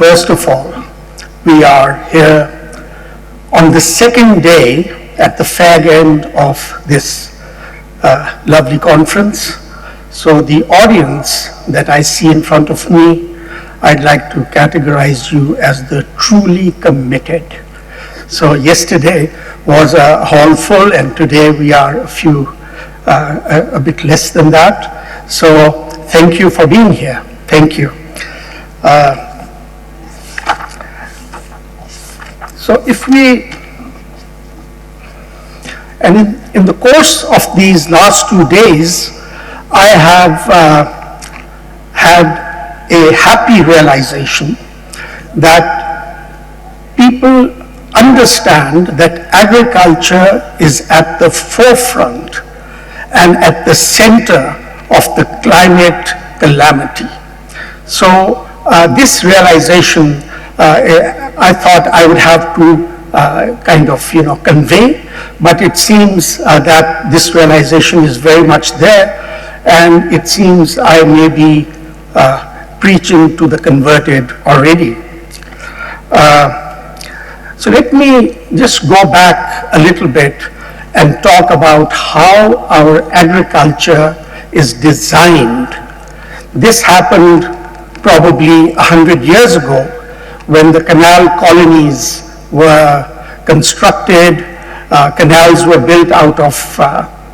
First of all, we are here on the second day at the fag end of this lovely conference. So the audience that I see in front of me, I'd like to categorize you as the truly committed. So yesterday was a hall full, and today we are a bit less than that. So thank you for being here. Thank you. So if we, and in the course of these last 2 days, I have had a happy realization that people understand that agriculture is at the forefront and at the center of the climate calamity. So this realization, I thought I would have to convey, but it seems that this realization is very much there, and it seems I may be preaching to the converted already. So let me just go back a little bit and talk about how our agriculture is designed. This happened probably 100 years ago when the canal colonies were constructed. Canals were built out of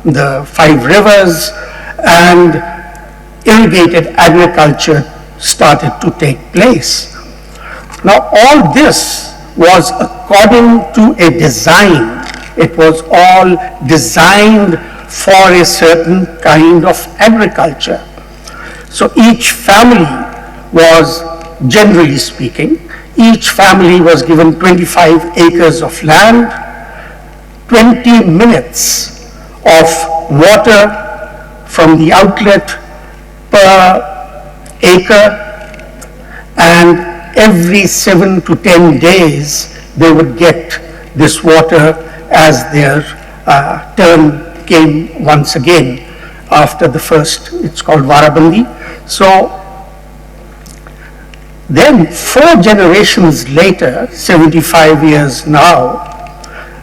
the 5 rivers, and irrigated agriculture started to take place. Now all this was according to a design. It was all designed for a certain kind of agriculture. So each family was, generally speaking, each family was given 25 acres of land, 20 minutes of water from the outlet per acre, and every 7 to 10 days they would get this water as their turn came once again after the first, it's called Varabandi. So then 4 generations later, 75 years now,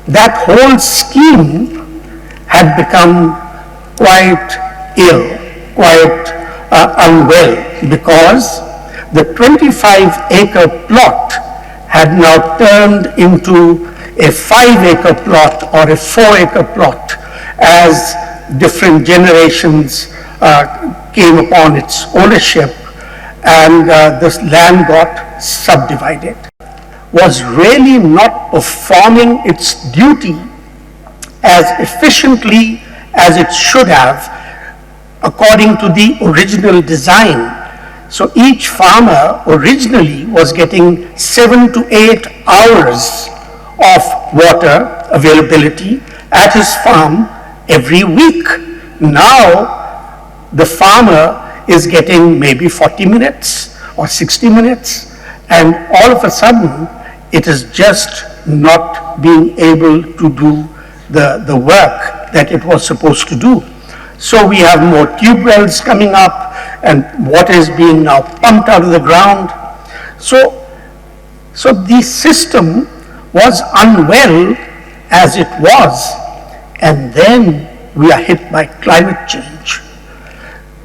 that whole scheme had become quite ill, quite unwell, because the 25-acre plot had now turned into a 5-acre plot or a 4-acre plot as different generations came upon its ownership, and this land got subdivided. Was really not performing its duty as efficiently as it should have according to the original design. So each farmer originally was getting 7 to 8 hours of water availability at his farm every week. Now the farmer is getting maybe 40 minutes or 60 minutes, and all of a sudden it is just not being able to do the work that it was supposed to do. So we have more tube wells coming up, and water is being now pumped out of the ground. So the system was unwell as it was, and then we are hit by climate change.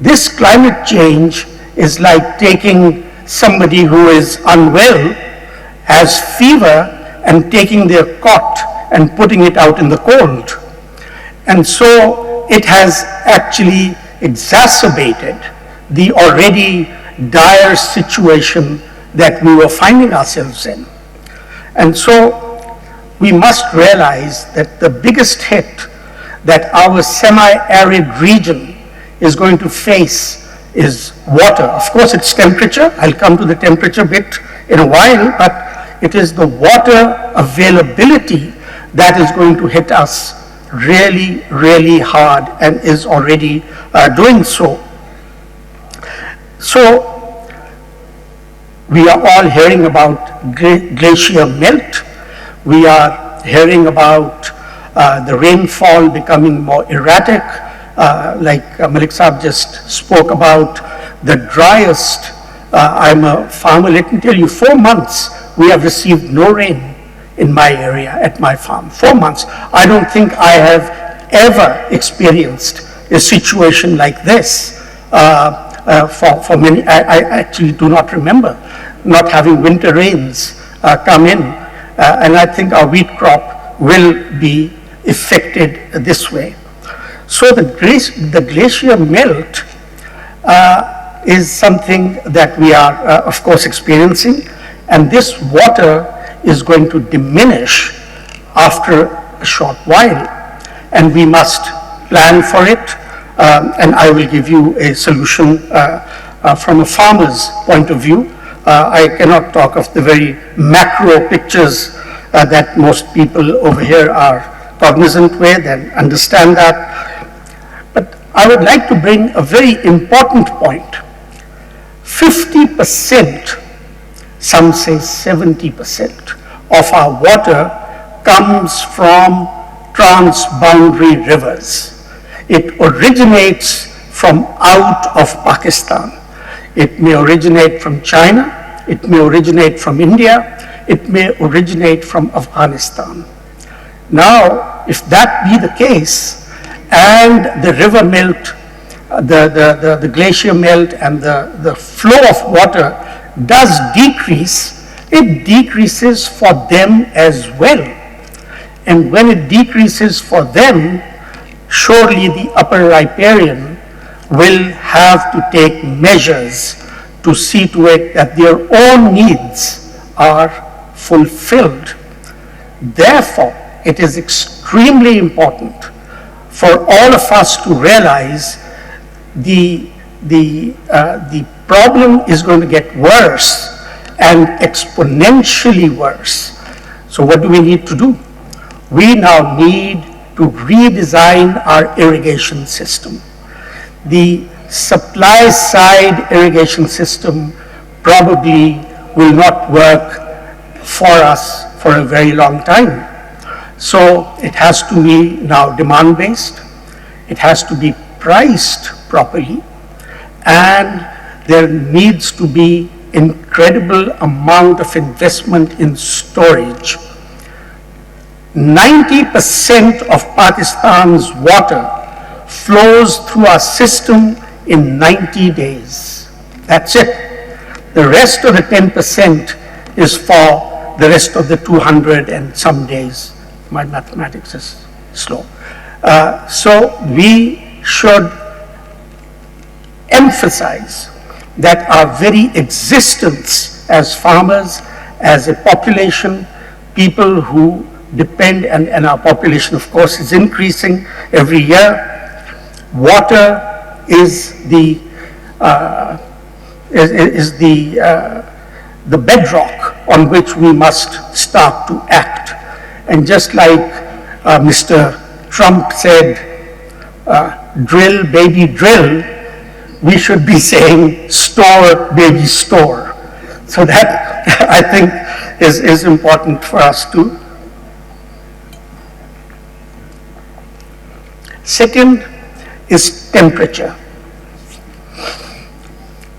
This climate change is like taking somebody who is unwell, has fever, and taking their cot and putting it out in the cold. And so it has actually exacerbated the already dire situation that we were finding ourselves in. And so we must realize that the biggest hit that our semi-arid region is going to face is water. Of course, it's temperature. I'll come to the temperature bit in a while, but it is the water availability that is going to hit us really, really hard, and is already doing so. So we are all hearing about glacier melt. We are hearing about the rainfall becoming more erratic, like Malik Saab just spoke about the driest I'm a farmer. Let me tell you, 4 months we have received no rain in my area, at my farm. 4 months. I don't think I have ever experienced a situation like this for many. I actually do not remember not having winter rains come in, and I think our wheat crop will be affected this way. So the glacier melt is something that we are, of course, experiencing, and this water is going to diminish after a short while, and we must plan for it, and I will give you a solution from a farmer's point of view. I cannot talk of the very macro pictures that most people over here are cognizant with and understand that. But I would like to bring a very important point. 50%, some say 70%, of our water comes from transboundary rivers. It originates from out of Pakistan. It may originate from China, it may originate from India, it may originate from Afghanistan. Now, if that be the case, and the river melt, the glacier melt, and the flow of water does decrease, it decreases for them as well. And when it decreases for them, surely the upper riparian will have to take measures to see to it that their own needs are fulfilled. Therefore, it is extremely important for all of us to realize the problem is going to get worse and exponentially worse. So what do we need to do? We now need to redesign our irrigation system. The supply side irrigation system probably will not work for us for a very long time. So it has to be now demand based, it has to be priced properly, and there needs to be incredible amount of investment in storage. 90% of Pakistan's water flows through our system in 90 days. That's it. The rest of the 10% is for the rest of the 200 and some days. My mathematics is slow. So we should emphasize that our very existence as farmers, as a population, people who depend, and our population, of course, is increasing every year. Water is the bedrock on which we must start to act. And just like Mr. Trump said, drill, baby, drill, we should be saying store, baby, store. So that, I think, is important for us to. Second is temperature.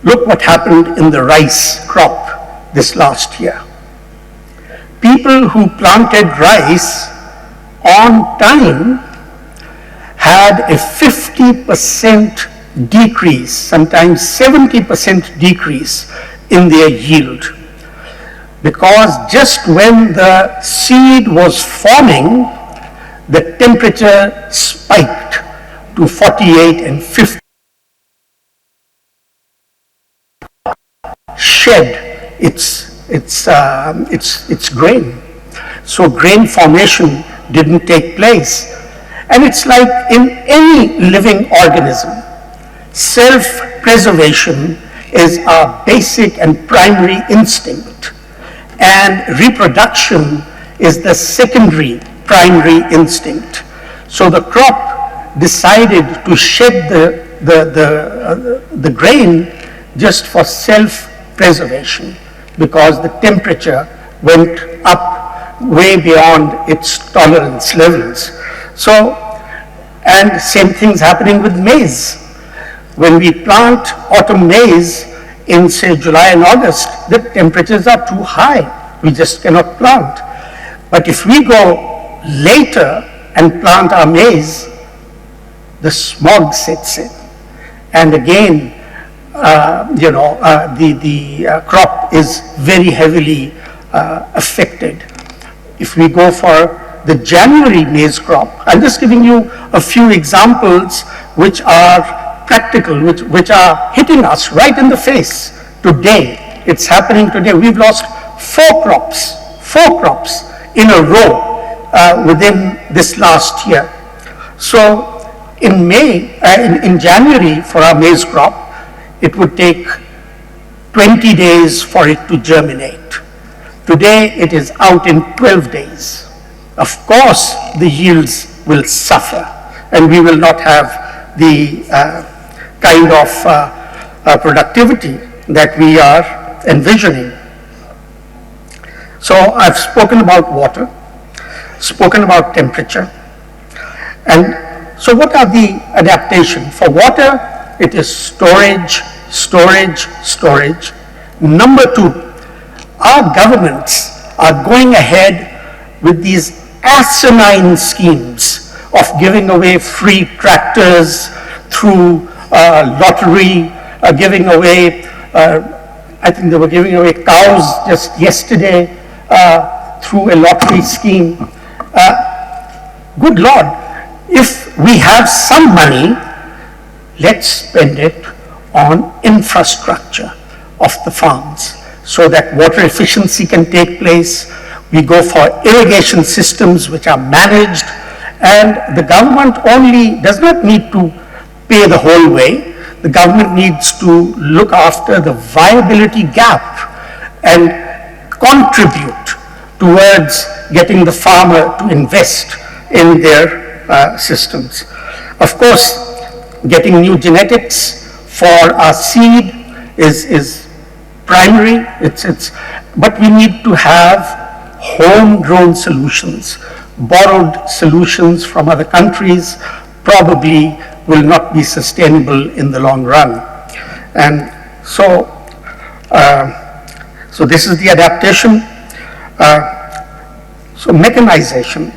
Look what happened in the rice crop this last year. People who planted rice on time had a 50% decrease, sometimes 70% decrease in their yield, because just when the seed was forming, the temperature spiked to 48 and 50, shed its grain. So grain formation didn't take place. And it's like in any living organism, self-preservation is our basic and primary instinct, and reproduction is the secondary primary instinct. So the crop decided to shed the grain just for self-preservation, because the temperature went up way beyond its tolerance levels. So, and same thing's happening with maize. When we plant autumn maize in say July and August, the temperatures are too high. We just cannot plant. But if we go later and plant our maize, the smog sets in. And again, the crop is very heavily affected. If we go for the January maize crop, I'm just giving you a few examples which are practical, which are hitting us right in the face today. It's happening today. We've lost four crops in a row within this last year. So in January for our maize crop, it would take 20 days for it to germinate. Today it is out in 12 days. Of course, the yields will suffer, and we will not have the kind of productivity that we are envisioning. So I've spoken about water, spoken about temperature, and so what are the adaptations? For water, it is storage. Number two, our governments are going ahead with these asinine schemes of giving away free tractors through lottery, giving away, I think they were giving away cows just yesterday through a lottery scheme. Good Lord, if we have some money, let's spend it on infrastructure of the farms so that water efficiency can take place. We go for irrigation systems which are managed, and the government only does not need to pay the whole way. The government needs to look after the viability gap and contribute towards getting the farmer to invest in their systems. Of course, getting new genetics for our seed is primary. But we need to have homegrown solutions. Borrowed solutions from other countries probably will not be sustainable in the long run. And so this is the adaptation. So mechanization.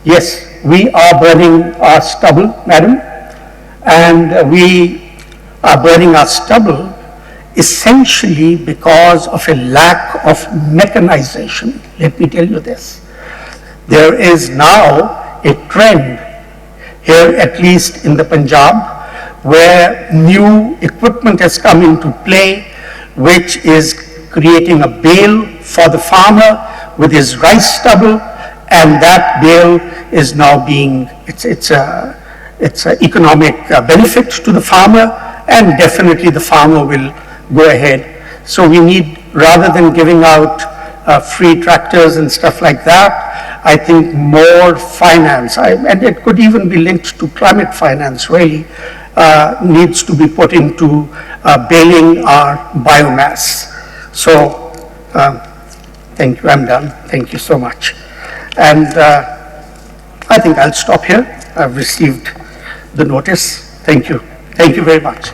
Yes, we are burning our stubble, madam, and we are burning our stubble essentially because of a lack of mechanization. Let me tell you this. There is now a trend here, at least in the Punjab, where new equipment has come into play, which is creating a bale for the farmer with his rice stubble, and that bale is now being, it's an economic benefit to the farmer, and definitely the farmer will go ahead. So we need, rather than giving out free tractors and stuff like that, I think more finance, and it could even be linked to climate finance really, needs to be put into baling our biomass. So thank you, I'm done. Thank you so much. And I think I'll stop here. I've received the notice. Thank you. Thank you very much.